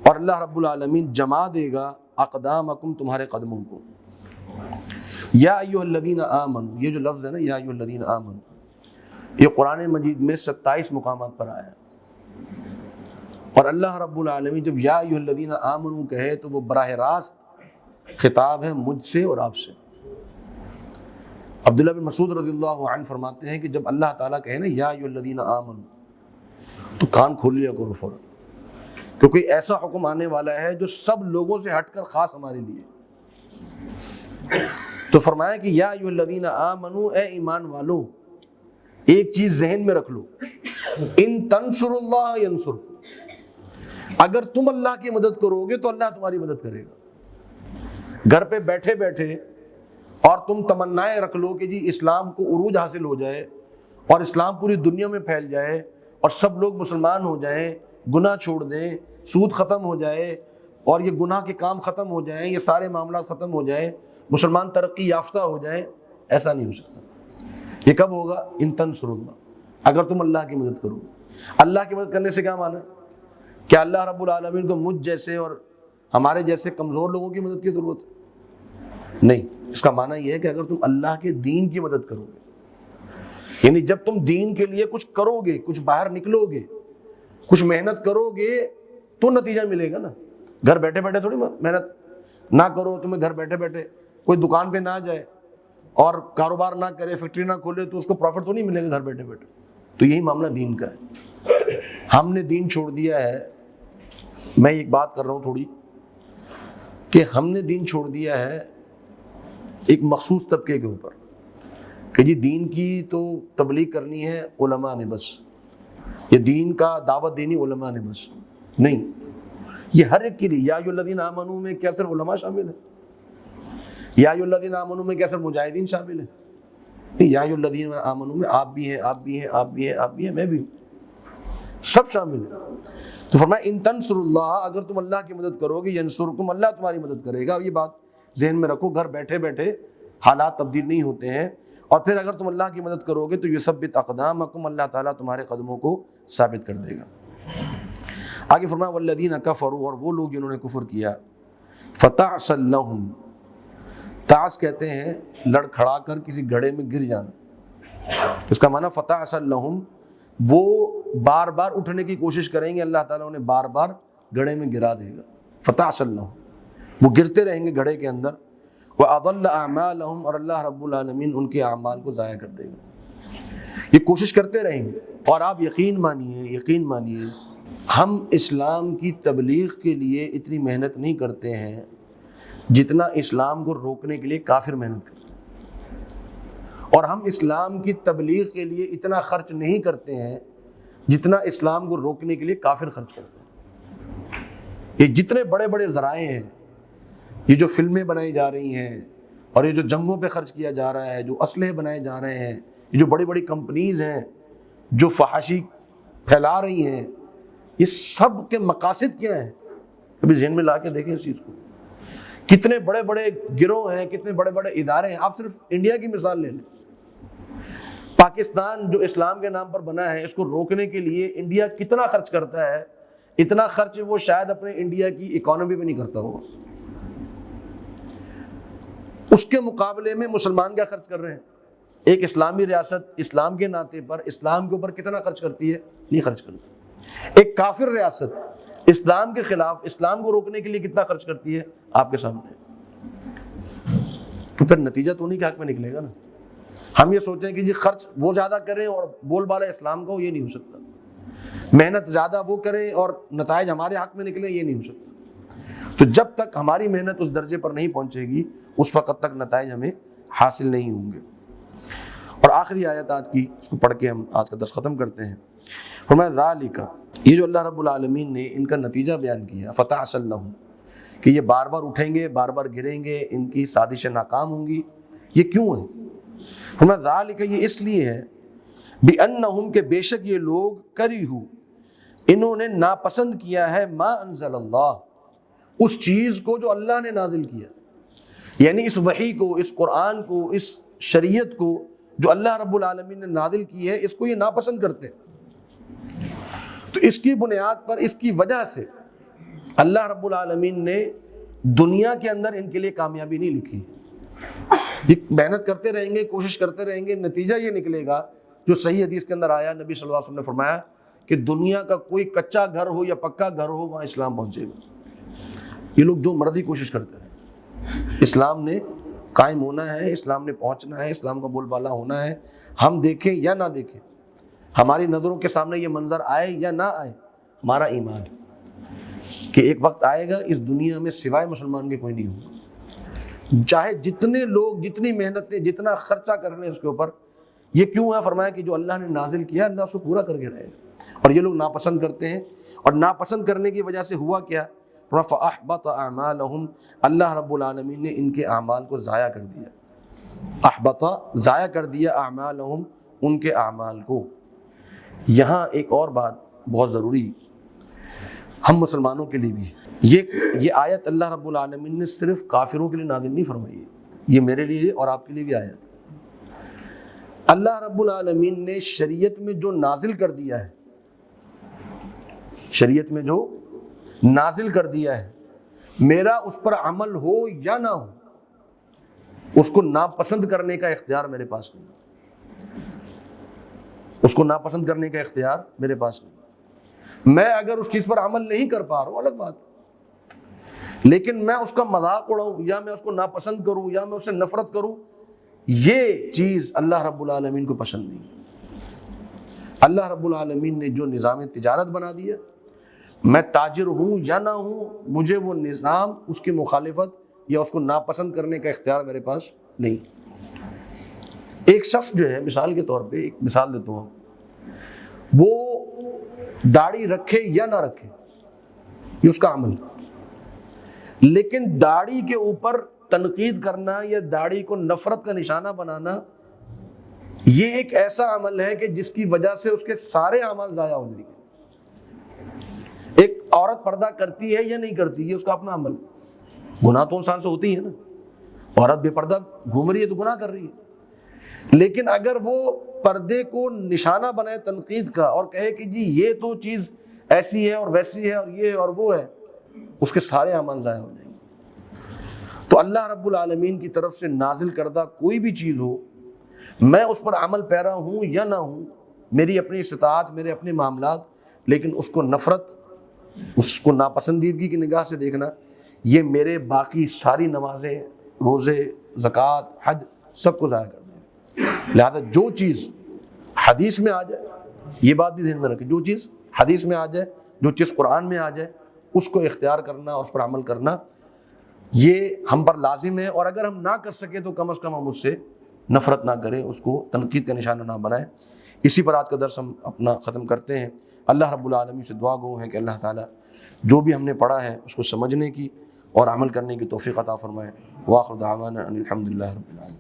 اور اللہ رب العالمین جما دے گا اقدامکم, تمہارے قدموں کو. یا ایھا الذین آمنوا, یہ جو لفظ ہے نا یا ایھا الذین آمنوا, یہ قرآن مجید میں 27 مقامات پر آیا ہے. اور اللہ رب العالمین جب یا ایھا الذین آمنوا کہے تو وہ براہ راست خطاب ہے مجھ سے اور آپ سے. عبداللہ بن مسعود رضی اللہ عنہ فرماتے ہیں کہ جب اللہ تعالیٰ کہے نا یا ایھا الذین آمنوا تو کان کھول لیا کرو فوراً, کیونکہ ایسا حکم آنے والا ہے جو سب لوگوں سے ہٹ کر خاص ہمارے لیے. تو فرمایا کہ یا ایھا الذین آمنوا, اے ایمان والو, ایک چیز ذہن میں رکھ لو, ان تنصروا اللہ ینصرکم, اگر تم اللہ کی مدد کرو گے تو اللہ تمہاری مدد کرے گا. گھر پہ بیٹھے بیٹھے اور تم تمنائیں رکھ لو کہ جی اسلام کو عروج حاصل ہو جائے اور اسلام پوری دنیا میں پھیل جائے اور سب لوگ مسلمان ہو جائیں, گناہ چھوڑ دیں, سود ختم ہو جائے اور یہ گناہ کے کام ختم ہو جائیں, یہ سارے معاملات ختم ہو جائیں, مسلمان ترقی یافتہ ہو جائیں, ایسا نہیں ہو سکتا. یہ کب ہوگا؟ ان تنصروا اللہ, اگر تم اللہ کی مدد کرو. اللہ کی مدد کرنے سے کیا معنی ہے؟ کیا اللہ رب العالمین کو مجھ جیسے اور ہمارے جیسے کمزور لوگوں کی مدد کی ضرورت ہے؟ نہیں. اس کا معنی یہ ہے کہ اگر تم اللہ کے دین کی مدد کرو گے, یعنی جب تم دین کے لیے کچھ کرو گے, کچھ باہر نکلو گے, کچھ محنت کرو گے تو نتیجہ ملے گا نا. گھر بیٹھے بیٹھے تھوڑی محنت نہ کرو, تمہیں گھر بیٹھے بیٹھے کوئی دکان پہ نہ جائے اور کاروبار نہ کرے, فیکٹری نہ کھولے تو اس کو پروفٹ تو نہیں ملے گا گھر بیٹھے بیٹھے. تو یہی معاملہ دین کا ہے. ہم نے دین چھوڑ دیا ہے. میں ایک بات کر رہا ہوں تھوڑی, کہ ہم نے دین چھوڑ دیا ہے ایک مخصوص طبقے کے اوپر, کہ جی دین کی تو تبلیغ کرنی ہے علماء نے بس, یہ دین کا دعوت دینی علماء نے بس. نہیں, یہ ہر ایک کے لیے. یا ایھا الذین آمنوا میں کیا صرف علماء شامل ہیں؟ یا ایھا الذین آمنوا میں کیا صرف مجاہدین شامل ہیں؟ نہیں, یا ایھا الذین آمنوا میں آپ بھی ہیں, آپ بھی ہیں, آپ بھی ہیں, آپ بھی ہیں, میں بھی ہوں, سب شامل ہیں. تو فرمایا ان تنصروا اللہ, اگر تم اللہ کی مدد کرو گے, ینصرکم, اللہ تمہاری مدد کرے گا. یہ بات ذہن میں رکھو, گھر بیٹھے بیٹھے حالات تبدیل نہیں ہوتے ہیں. اور پھر اگر تم اللہ کی مدد کرو گے تو یثبت اقدامکم, اللہ تعالیٰ تمہارے قدموں کو ثابت کر دے گا. آگے فرمایا والذین کفروا, اور وہ لوگ جنہوں نے کفر کیا, فتعص لہم, تعص کہتے ہیں لڑکھڑا کر کسی گڑھے میں گر جانا. اس کا معنی فتعص لہم, وہ بار بار اٹھنے کی کوشش کریں گے, اللہ تعالیٰ انہیں بار بار گڑھے میں گرا دے گا. فتعص لہم, وہ گرتے رہیں گے گڑھے کے اندر. وَأَضَلَّ أَعْمَالَهُمْ, اور اللہ رب العالمین ان کے اعمال کو ضائع کر دے گا. یہ کوشش کرتے رہیں گے. اور آپ یقین مانیے ہم اسلام کی تبلیغ کے لیے اتنی محنت نہیں کرتے ہیں جتنا اسلام کو روکنے کے لیے کافر محنت کرتے ہیں. اور ہم اسلام کی تبلیغ کے لیے اتنا خرچ نہیں کرتے ہیں جتنا اسلام کو روکنے کے لیے کافر خرچ کرتے ہیں. یہ جتنے بڑے بڑے ذرائع ہیں, یہ جو فلمیں بنائی جا رہی ہیں, اور یہ جو جنگوں پہ خرچ کیا جا رہا ہے، جو اسلحے بنائے جا رہے ہیں، یہ جو بڑی بڑی کمپنیز ہیں جو فحاشی پھیلا رہی ہیں، یہ سب کے مقاصد کیا ہیں؟ کبھی ذہن میں لا کے دیکھیں اس چیز کو. کتنے بڑے بڑے گروہ ہیں، کتنے بڑے بڑے ادارے ہیں. آپ صرف انڈیا کی مثال لے لیں. پاکستان جو اسلام کے نام پر بنا ہے، اس کو روکنے کے لیے انڈیا کتنا خرچ کرتا ہے؟ اتنا خرچ وہ شاید اپنے انڈیا کی اکانومی پہ نہیں کرتا ہوگا. اس کے مقابلے میں مسلمان کیا خرچ کر رہے ہیں؟ ایک اسلامی ریاست اسلام کے ناطے پر اسلام کے اوپر کتنا خرچ کرتی ہے؟ نہیں خرچ کرتی. ایک کافر ریاست اسلام کے خلاف اسلام کو روکنے کے لیے کتنا خرچ کرتی ہے آپ کے سامنے. تو پھر نتیجہ تو نہیں کہ حق میں نکلے گا نا. ہم یہ سوچیں کہ جی خرچ وہ زیادہ کریں اور بول بالا اسلام کا ہو، یہ نہیں ہو سکتا. محنت زیادہ وہ کریں اور نتائج ہمارے حق میں نکلیں، یہ نہیں ہو سکتا. تو جب تک ہماری محنت اس درجے پر نہیں پہنچے گی، اس وقت تک نتائج ہمیں حاصل نہیں ہوں گے. اور آخری آیت آج کی، اس کو پڑھ کے ہم آج کا درس ختم کرتے ہیں. فرمایا ذالک، یہ جو اللہ رب العالمین نے ان کا نتیجہ بیان کیا، فتعسل لہم، کہ یہ بار بار اٹھیں گے، بار بار گریں گے، ان کی سازشیں ناکام ہوں گی. یہ کیوں ہے؟ فرمایا ذالک، یہ اس لیے ہے، بِأَنَّهُمْ، کہ بے شک یہ لوگ، کریہو، انہوں نے ناپسند کیا ہے، ما انزل اللہ، اس چیز کو جو اللہ نے نازل کیا. یعنی اس وحی کو، اس قرآن کو، اس شریعت کو جو اللہ رب العالمین نے نازل کی ہے، اس کو یہ ناپسند کرتے ہیں. تو اس کی بنیاد پر، اس کی وجہ سے اللہ رب العالمین نے دنیا کے اندر ان کے لیے کامیابی نہیں لکھی. یہ محنت کرتے رہیں گے، کوشش کرتے رہیں گے، نتیجہ یہ نکلے گا جو صحیح حدیث کے اندر آیا. نبی صلی اللہ علیہ وسلم نے فرمایا کہ دنیا کا کوئی کچا گھر ہو یا پکا گھر ہو، وہاں اسلام پہنچے گا. یہ لوگ جو مرضی کوشش کرتے رہیں، اسلام نے قائم ہونا ہے، اسلام نے پہنچنا ہے، اسلام کا بول بالا ہونا ہے. ہم دیکھیں یا نہ دیکھیں، ہماری نظروں کے سامنے یہ منظر آئے یا نہ آئے، ہمارا ایمان ہے کہ ایک وقت آئے گا اس دنیا میں سوائے مسلمان کے کوئی نہیں ہوگا. چاہے جتنے لوگ، جتنی محنتیں، جتنا خرچہ کر لیں اس کے اوپر. یہ کیوں ہے؟ فرمایا کہ جو اللہ نے نازل کیا، اللہ اس کو پورا کر کے رہے گا. اور یہ لوگ ناپسند کرتے ہیں، اور ناپسند کرنے کی وجہ سے ہوا کیا؟ فَأَحْبَطَ أَعْمَالَهُمْ، اللہ رب العالمین نے ان کے اعمال کو ضائع کر دیا. احبط، ضائع کر دیا، اعمالہم، ان کے اعمال کو. یہاں ایک اور بات بہت ضروری ہم مسلمانوں کے لیے بھی ہے. یہ آیت اللہ رب العالمین نے صرف کافروں کے لیے نازل نہیں فرمائی ہے، یہ میرے لیے اور آپ کے لیے بھی آیت. اللہ رب العالمین نے شریعت میں جو نازل کر دیا ہے، شریعت میں جو نازل کر دیا ہے، میرا اس پر عمل ہو یا نہ ہو، اس کو ناپسند کرنے کا اختیار میرے پاس نہیں. اس کو ناپسند کرنے کا اختیار میرے پاس نہیں. میں اگر اس چیز پر عمل نہیں کر پا رہا ہوں الگ بات، لیکن میں اس کا مذاق اڑاؤں یا میں اس کو ناپسند کروں یا میں اس سے نفرت کروں، یہ چیز اللہ رب العالمین کو پسند نہیں. اللہ رب العالمین نے جو نظام تجارت بنا دیا، میں تاجر ہوں یا نہ ہوں، مجھے وہ نظام، اس کی مخالفت یا اس کو ناپسند کرنے کا اختیار میرے پاس نہیں. ایک شخص جو ہے، مثال کے طور پہ ایک مثال دیتا ہوں، وہ داڑھی رکھے یا نہ رکھے، یہ اس کا عمل، لیکن داڑھی کے اوپر تنقید کرنا یا داڑھی کو نفرت کا نشانہ بنانا، یہ ایک ایسا عمل ہے کہ جس کی وجہ سے اس کے سارے اعمال ضائع ہو جائیں گے. ایک عورت پردہ کرتی ہے یا نہیں کرتی، یہ اس کا اپنا عمل. گناہ تو انسان سے ہوتی ہے نا، عورت بے پردہ گھوم رہی ہے تو گناہ کر رہی ہے. لیکن اگر وہ پردے کو نشانہ بنائے تنقید کا اور کہے کہ جی یہ تو چیز ایسی ہے اور ویسی ہے اور یہ اور وہ ہے، اس کے سارے اعمال ضائع ہو جائیں گے. تو اللہ رب العالمین کی طرف سے نازل کردہ کوئی بھی چیز ہو، میں اس پر عمل پیرا ہوں یا نہ ہوں، میری اپنی استطاعت، میرے اپنے معاملات، لیکن اس کو نفرت، اس کو ناپسندیدگی کی نگاہ سے دیکھنا، یہ میرے باقی ساری نمازیں، روزے، زکوٰۃ، حج سب کو ضائع کر دیں. لہذا جو چیز حدیث میں آ جائے، یہ بات بھی ذہن میں رکھیں، جو چیز حدیث میں آ جائے، جو چیز قرآن میں آ جائے، اس کو اختیار کرنا، اس پر عمل کرنا، یہ ہم پر لازم ہے. اور اگر ہم نہ کر سکے تو کم از کم ہم اس سے نفرت نہ کریں، اس کو تنقید کا نشانہ نہ بنائیں. اسی پر آج کا درس ہم اپنا ختم کرتے ہیں. اللہ رب العالمین سے دعا گو ہے کہ اللہ تعالیٰ جو بھی ہم نے پڑھا ہے اس کو سمجھنے کی اور عمل کرنے کی توفیق عطا فرمائے۔ وآخر دعوانا ان الحمد للہ رب العالمین۔